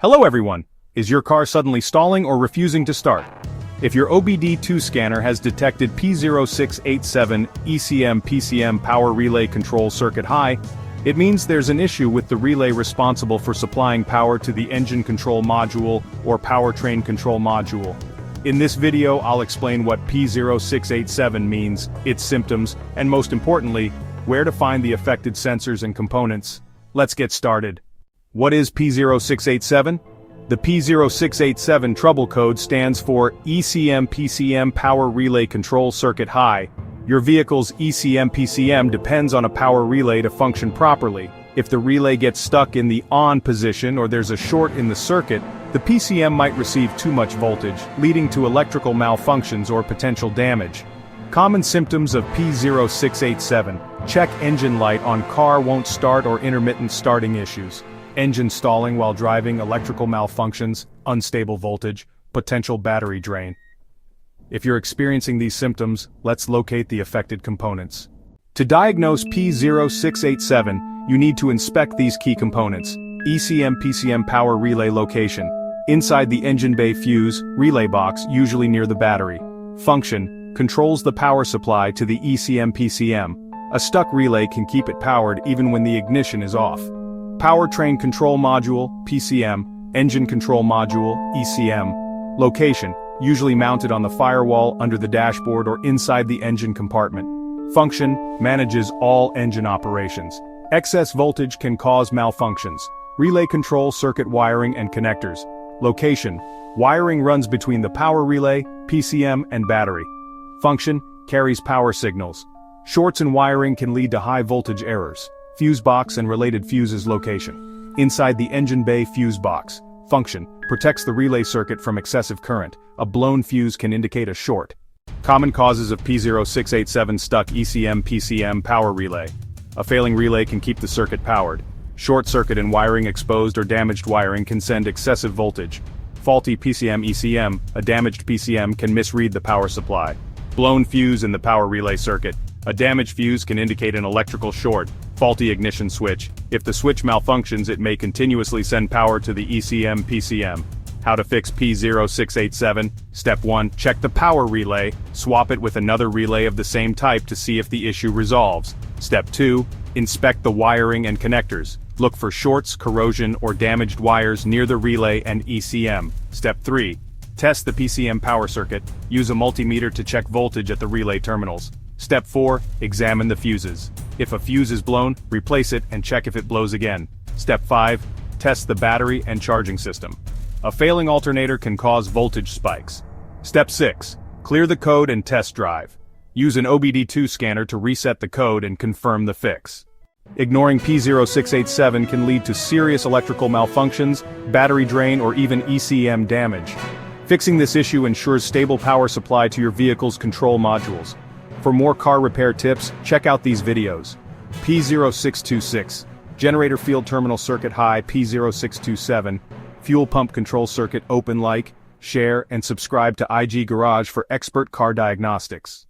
Hello everyone! Is your car suddenly stalling or refusing to start? If your OBD-II scanner has detected P0687 ECM PCM power relay control circuit high, it means there's an issue with the relay responsible for supplying power to the engine control module or powertrain control module. In this video I'll explain what P0687 means, its symptoms, and most importantly, where to find the affected sensors and components. Let's get started. What is P0687? The P0687 trouble code stands for ECM PCM Power Relay Control Circuit High. Your vehicle's ECM PCM depends on a power relay to function properly. If the relay gets stuck in the on position or there's a short in the circuit, the PCM might receive too much voltage, leading to electrical malfunctions or potential damage. Common symptoms of P0687: check engine light on car won't start or intermittent starting issues. Engine stalling while driving, electrical malfunctions, unstable voltage, potential battery drain. If you're experiencing these symptoms, let's locate the affected components. To diagnose P0687, you need to inspect these key components. ECM PCM power relay location. Inside the engine bay fuse, relay box, usually near the battery. Function, controls the power supply to the ECM PCM. A stuck relay can keep it powered even when the ignition is off. Powertrain Control Module, PCM, Engine Control Module, ECM. Location, usually mounted on the firewall, under the dashboard or inside the engine compartment. Function, manages all engine operations. Excess voltage can cause malfunctions. Relay control circuit wiring and connectors. Location, wiring runs between the power relay, PCM and battery. Function, carries power signals. Shorts in wiring can lead to high voltage errors. Fuse box and related fuses location. Inside the engine bay fuse box. Function, protects the relay circuit from excessive current. A blown fuse can indicate a short. Common causes of P0687 stuck ECM PCM power relay. A failing relay can keep the circuit powered. Short circuit and wiring exposed or damaged wiring can send excessive voltage. Faulty PCM ECM, a damaged PCM can misread the power supply. Blown fuse in the power relay circuit. A damaged fuse can indicate an electrical short. Faulty ignition switch. If the switch malfunctions, it may continuously send power to the ECM PCM. How to fix P0687? Step 1. Check the power relay. Swap it with another relay of the same type to see if the issue resolves. Step 2. Inspect the wiring and connectors. Look for shorts, corrosion, or damaged wires near the relay and ECM. Step 3. Test the PCM power circuit. Use a multimeter to check voltage at the relay terminals. Step 4. Examine the fuses. If a fuse is blown, replace it and check if it blows again. Step 5. Test the battery and charging system. A failing alternator can cause voltage spikes. Step 6. Clear the code and test drive. Use an OBD-II scanner to reset the code and confirm the fix. Ignoring P0687 can lead to serious electrical malfunctions, battery drain, or even ECM damage. Fixing this issue ensures stable power supply to your vehicle's control modules. For more car repair tips, check out these videos. P0626, generator field terminal circuit high. P0627, fuel pump control circuit open. Like, share, and subscribe to IG Garage for expert car diagnostics.